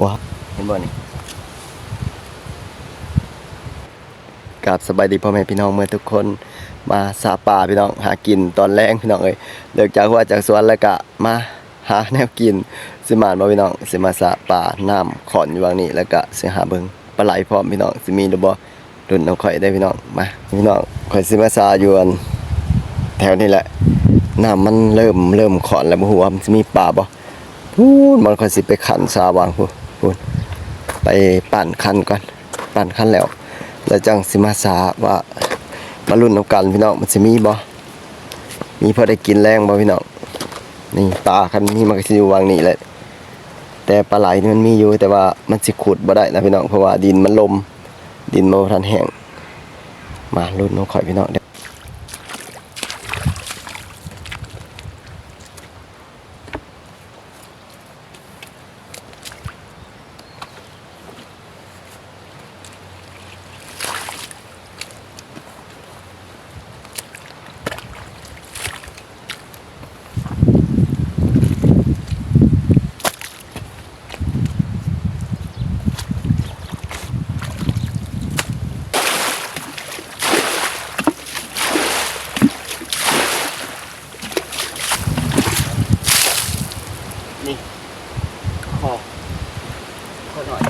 ว้าวเห็นบ่นี่กับสบายดีพ่อแม่พี่น้องเมื่อทุกคนมาสาป่าพี่น้องหากินตอนแรงพี่น้องเอ้ยเลิกจากหัวจากสวนแล้วก็มาหาแนวกินสิมาบ่พี่น้องสิมาสาป่าน้ำขอนอยู่วางนี้แล้วก็สิหาเบิ่งปลาไหลพร้อมพี่น้องสิมีหรือบ่รุ่นน้องข่อยได้พี่น้องมาพี่น้องข่อยสิมาสาอยู่อันแถวนี้แหละน้ำมันเริ่มขอนแล้วบ่ฮู้ว่ามันสิมีปลาบ่พูนมันข่อยสิไปขันสาวางพูนไปปั่นคันก่อนปั่นคันแล้วจังสิมาสาว่ามาลุ้นน้ำกันพี่น้องมันสิมีบ่มีพอได้กินแรงบ่พี่น้องนี่ปลาคันนี้มันก็สิอยู่วางนี่แหละแต่ปลาไหลนี่มันมีอยู่แต่ว่ามันสิขุดบ่ได้นะพี่น้องเพราะว่าดินมันลมดินมันบ่ทันแห้งมาลุ้นน้องข่อยพี่น้องนี่ขอหน่อย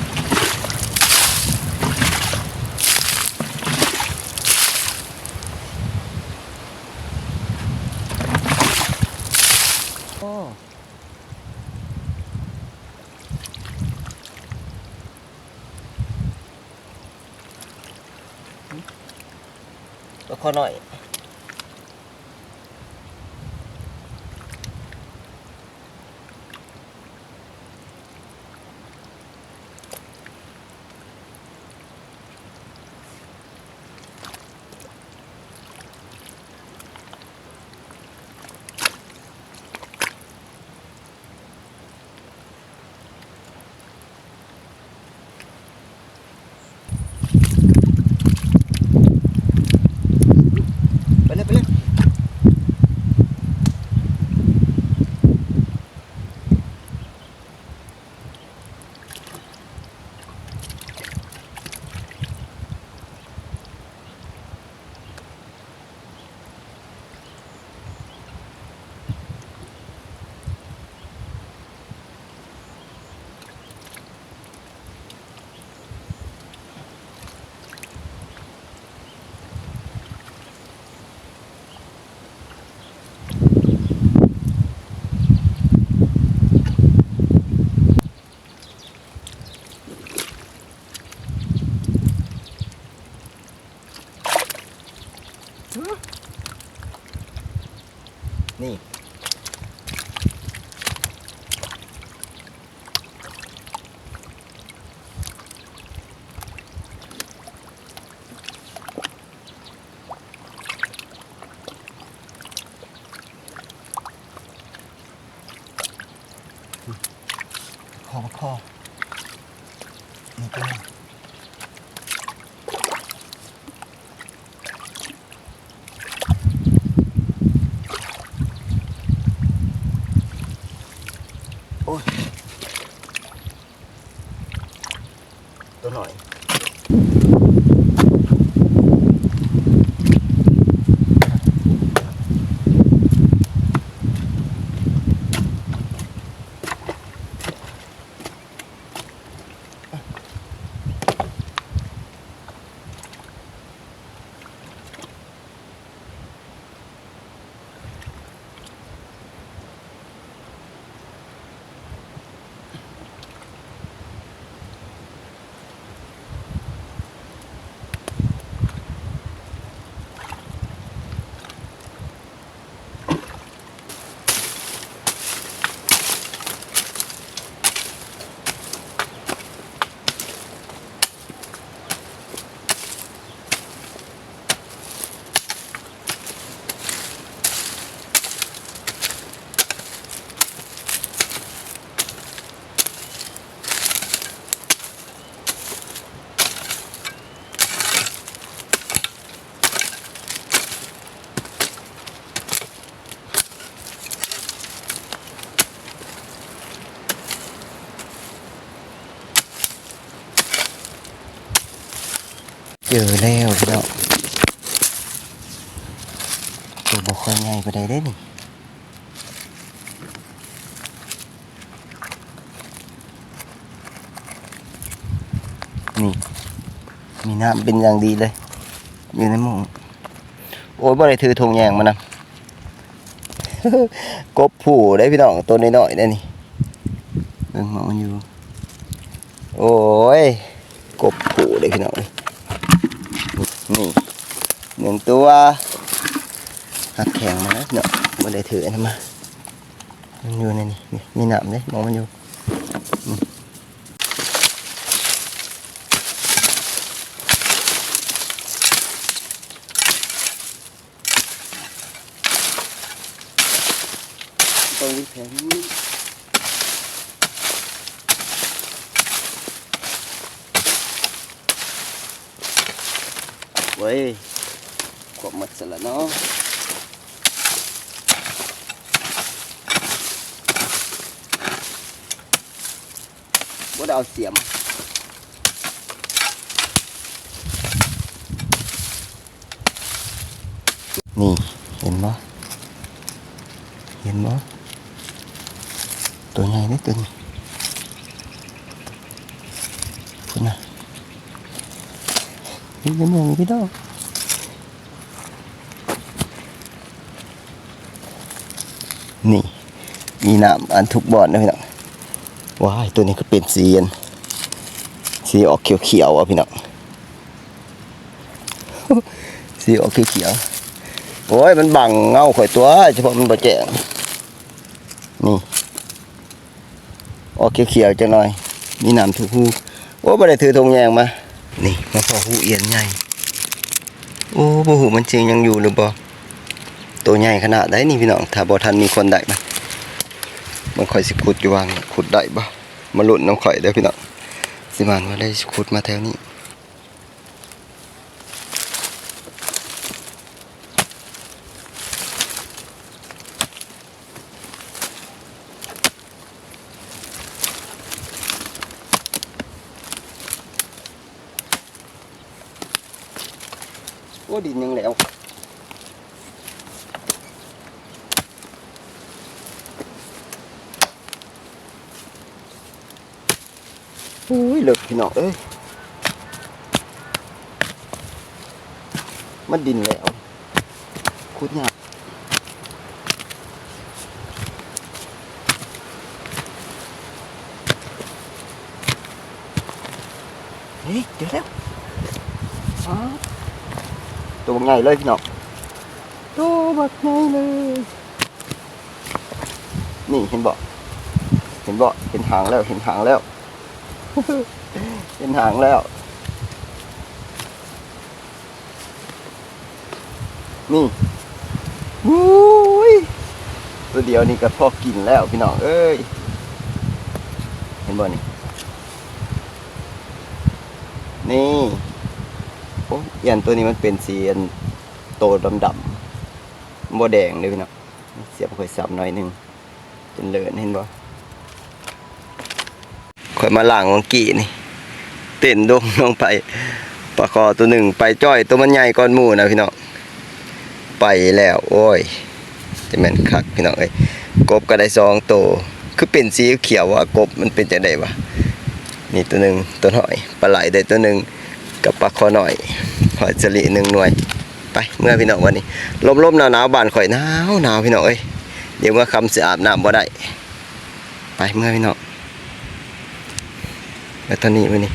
โอ้ขอหน่อยไปเลยนี่คอนี่ก็โอ้ยตัวหน่อย เจอแล้วพี่น้องตัวบ่ค่อยง่ายปานใดเด้นี่นี่มีน้ำเป็นอย่างดีเลยอยู่ในหม้อโอ้ยบ่ได้ถือธงแยงมานะ กบผู้ได้พี่น้องตัวน้อยๆได้นี่เบิ่งหมองมันอยู่โอ้ยกบผู้ได้พี่น้องนี่หนึ่งตัวหักแข็งมาแล้วเนาะบ่ได้ถืออันนั้นมามันอยู่ในนี่มีน้ำเด้มองมันอยู่ตรงนี้แข็งเว้ยกบหมดเสร็จแล้วเนาะบ่ได้เอาเสียมนี่เห็นบ่เห็นบ่ตัวใหญ่นิดตัวนี้พุ่นน่ะนี่เป็นอย่างนี้พี่น้องนี่มีน้ำอันทุกบ่อนนะพี่น้องว้ายตัวนี้ก็เป็นสีออกเขียวๆอ่ะพี่น้อง สีออกเขียวๆโอ้ยมันบังเงาข่อยตัวเฉพาะมันบ่แจ้งนี่ออกเขียวๆจังหน่อยมีน้ำทุกหูโอ้บ่ได้ถือธงแยงมานี่มาพอหูเอียนใหญ่โอ้บ่หูมันจริงยังอยู่หรือบ่ตัวใหญ่ขนาดไหนนี่พี่น้องถ้าบ่ทันมีคนได้มันข่อยสิขุดอยู่วางขุดได้บ่มาลุ้นน้ำข่อยเด้อพี่น้องสิมานว่าได้ขุดมาแถวนี้โอ้ดินยังแล้วอุ้ยเลิกพี่น้องเอ้ยมันดินแล้วขุดยากเฮ้ยเจอแล้วตัวใหญ่เลยพี่น้องตัวบักใหญ่เลยนี่เห็นบ่เห็นหางแล้วเห็นหางแล้ว เห็นหางแล้วนี่อุ้ยตัวเดียวนี่ก็พอกินแล้วพี่น้องเอ้ยเห็นบ่นี่โอ้ยันตัวนี้มันเป็นสีโตดำๆบ่แดงเลยพี่น้องเสียบค่อยสับหน่อยนึงจนเลิศเห็นบ่ค่อยมาล้างวังกี้นี่เต้นดงลงไปปลาคอตัวหนึ่งไปจ้อยตัวมันใหญ่ก้อนหมูนะพี่น้องไปแล้วโอ้ยจะแม่นคักพี่น้องเอ้ยกบก็ได้2ตัวคือเป็นสีเขียวว่ากบมันเป็นจังได๋วะนี่ตัวหนึ่งตัวน้อยปลาไหลได้ตัวหนึ่งกับปลาคอหน่อยหอยสลิ1หน่วยไปเมื่อพี่น้องวันนี้ลมๆหนาวๆบ้านข่อยหนาวพี่น้องเอ้ยเดี๋ยวเมื่อค่ำสิอาบน้ำบ่ได้ไปเมื่อพี่น้องแล้วตอนนี้มื้อนี้